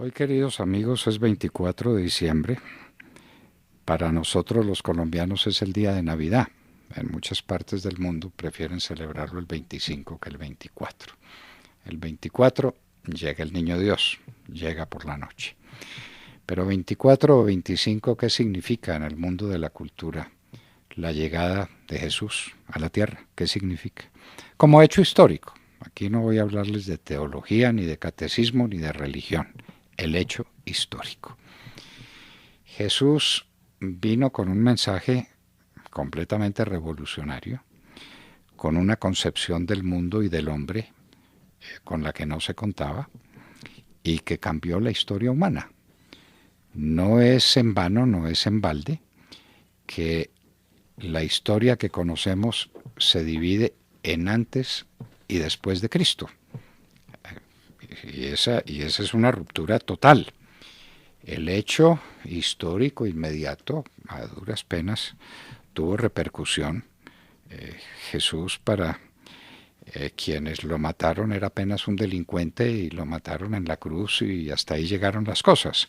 Hoy, queridos amigos, es 24 de diciembre. Para nosotros los colombianos es el día de Navidad. En muchas partes del mundo prefieren celebrarlo el 25 que el 24. El 24 llega el Niño Dios, llega por la noche. Pero 24 o 25, ¿qué significa en el mundo de la cultura? La llegada de Jesús a la tierra, ¿qué significa? Como hecho histórico. Aquí no voy a hablarles de teología, ni de catecismo, ni de religión. El hecho histórico. Jesús vino con un mensaje completamente revolucionario, con una concepción del mundo y del hombre con la que no se contaba y que cambió la historia humana. No es en vano, no es en balde que la historia que conocemos se divide en antes y después de Cristo. Y esa es una ruptura total. El hecho histórico inmediato, a duras penas, tuvo repercusión. Jesús, para quienes lo mataron, era apenas un delincuente y lo mataron en la cruz y hasta ahí llegaron las cosas.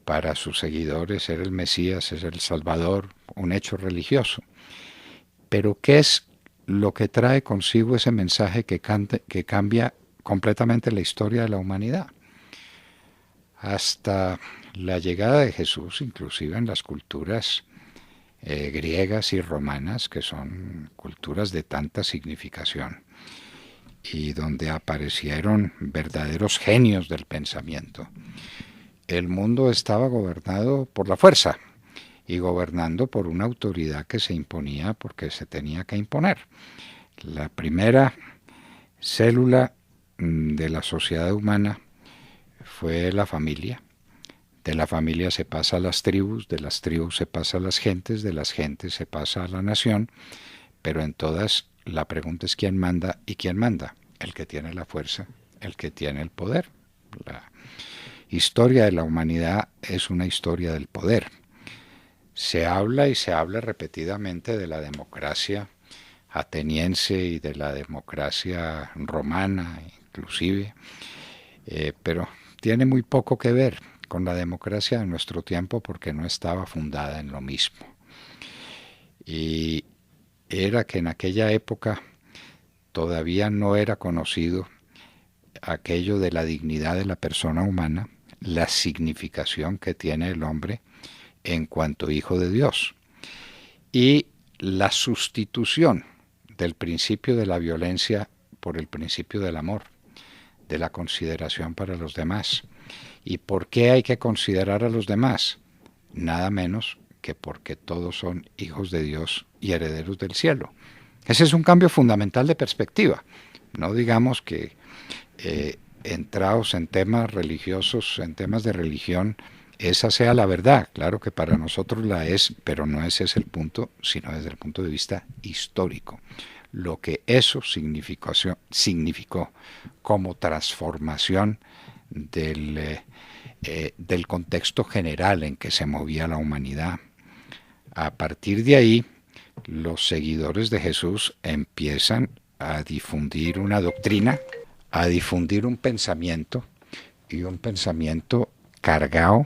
Para sus seguidores era el Mesías, es el Salvador, un hecho religioso. Pero ¿qué es lo que trae consigo ese mensaje que cambia completamente la historia de la humanidad? Hasta la llegada de Jesús, inclusive en las culturas griegas y romanas, que son culturas de tanta significación, y donde aparecieron verdaderos genios del pensamiento, el mundo estaba gobernado por la fuerza y gobernando por una autoridad que se imponía porque se tenía que imponer. La primera célula de la sociedad humana fue la familia. De la familia se pasa a las tribus, de las tribus se pasa a las gentes, de las gentes se pasa a la nación, pero en todas la pregunta es quién manda y quién manda. El que tiene la fuerza, el que tiene el poder. La historia de la humanidad es una historia del poder. Se habla y se habla repetidamente de la democracia ateniense y de la democracia romana inclusive, pero tiene muy poco que ver con la democracia de nuestro tiempo porque no estaba fundada en lo mismo. Y era que en aquella época todavía no era conocido aquello de la dignidad de la persona humana, la significación que tiene el hombre en cuanto hijo de Dios y la sustitución del principio de la violencia por el principio del amor, de la consideración para los demás. ¿Y por qué hay que considerar a los demás? Nada menos que porque todos son hijos de Dios y herederos del cielo. Ese es un cambio fundamental de perspectiva. No digamos que entrados en temas religiosos, en temas de religión, esa sea la verdad. Claro que para nosotros la es, pero no ese es el punto, sino desde el punto de vista histórico. Lo que eso significó como transformación del contexto general en que se movía la humanidad. A partir de ahí, los seguidores de Jesús empiezan a difundir una doctrina, a difundir un pensamiento, y un pensamiento cargado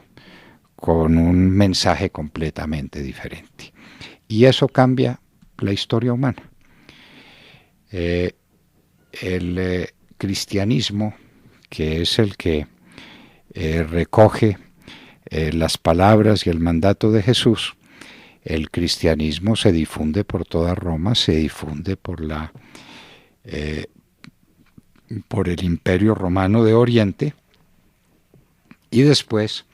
con un mensaje completamente diferente. Y eso cambia la historia humana. El cristianismo, que es el que recoge las palabras y el mandato de Jesús, el cristianismo se difunde por toda Roma, se difunde por el Imperio Romano de Oriente, y después,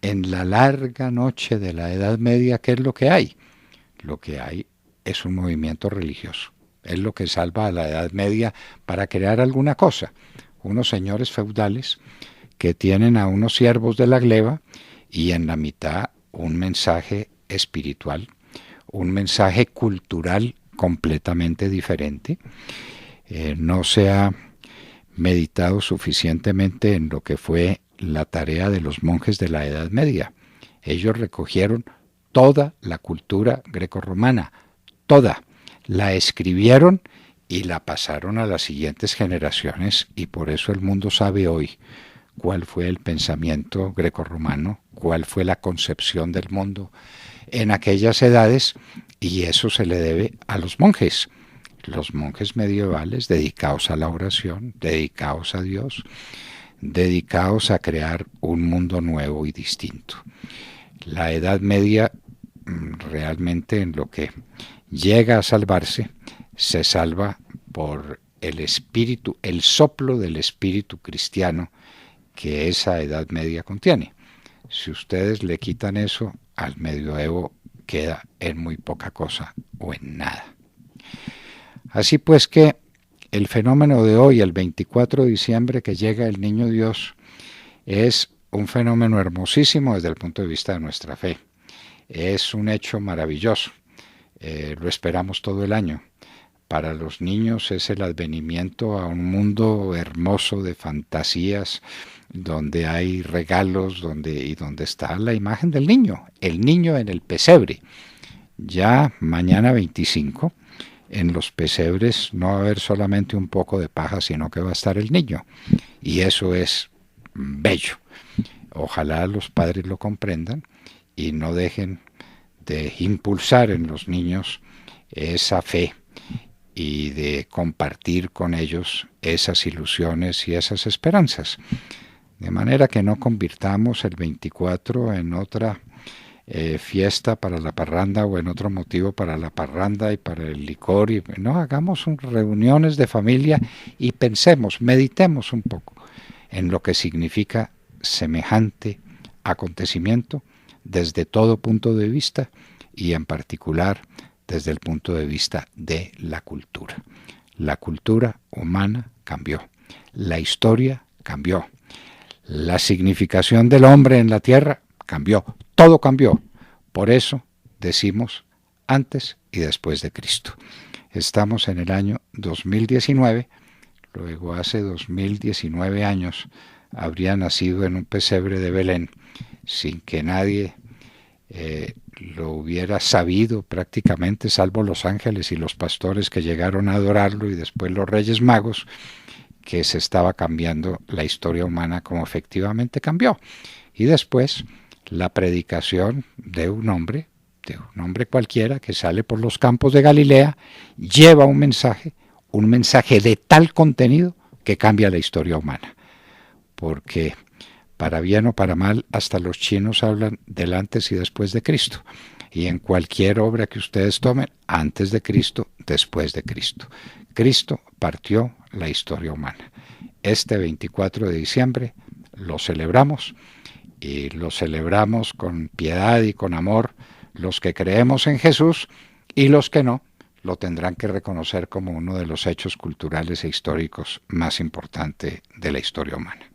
en la larga noche de la Edad Media, ¿qué es lo que hay? Lo que hay es un movimiento religioso. Es lo que salva a la Edad Media para crear alguna cosa. Unos señores feudales que tienen a unos siervos de la gleba y en la mitad un mensaje espiritual, un mensaje cultural completamente diferente. No se ha meditado suficientemente en lo que fue la tarea de los monjes de la Edad Media. Ellos recogieron toda la cultura grecorromana, toda, la escribieron y la pasaron a las siguientes generaciones, y por eso el mundo sabe hoy cuál fue el pensamiento grecorromano, cuál fue la concepción del mundo en aquellas edades, y eso se le debe a los monjes medievales dedicados a la oración, dedicados a Dios, dedicados a crear un mundo nuevo y distinto. La Edad Media realmente en lo que llega a salvarse, se salva por el espíritu, el soplo del espíritu cristiano que esa Edad Media contiene. Si ustedes le quitan eso, al medioevo queda en muy poca cosa o en nada. Así pues que el fenómeno de hoy, el 24 de diciembre, que llega el Niño Dios, es un fenómeno hermosísimo desde el punto de vista de nuestra fe. Es un hecho maravilloso. Lo esperamos todo el año. Para los niños es el advenimiento a un mundo hermoso de fantasías, donde hay regalos, donde está la imagen del niño, el niño en el pesebre. Ya mañana 25, en los pesebres no va a haber solamente un poco de paja, sino que va a estar el niño. Y eso es bello. Ojalá los padres lo comprendan y no dejen de impulsar en los niños esa fe y de compartir con ellos esas ilusiones y esas esperanzas. De manera que no convirtamos el 24 en otra fiesta para la parranda o en otro motivo para la parranda y para el licor. No, hagamos reuniones de familia y pensemos, meditemos un poco en lo que significa semejante acontecimiento desde todo punto de vista y en particular desde el punto de vista de la cultura. La cultura humana cambió, la historia cambió, la significación del hombre en la tierra cambió, todo cambió. Por eso decimos antes y después de Cristo. Estamos en el año 2019, luego hace 2019 años habría nacido en un pesebre de Belén sin que nadie lo hubiera sabido prácticamente, salvo los ángeles y los pastores que llegaron a adorarlo y después los reyes magos, que se estaba cambiando la historia humana como efectivamente cambió. Y después la predicación de un hombre cualquiera que sale por los campos de Galilea, lleva un mensaje de tal contenido que cambia la historia humana. Porque para bien o para mal, hasta los chinos hablan del antes y después de Cristo. Y en cualquier obra que ustedes tomen, antes de Cristo, después de Cristo. Cristo partió la historia humana. Este 24 de diciembre lo celebramos y lo celebramos con piedad y con amor los que creemos en Jesús, y los que no lo tendrán que reconocer como uno de los hechos culturales e históricos más importantes de la historia humana.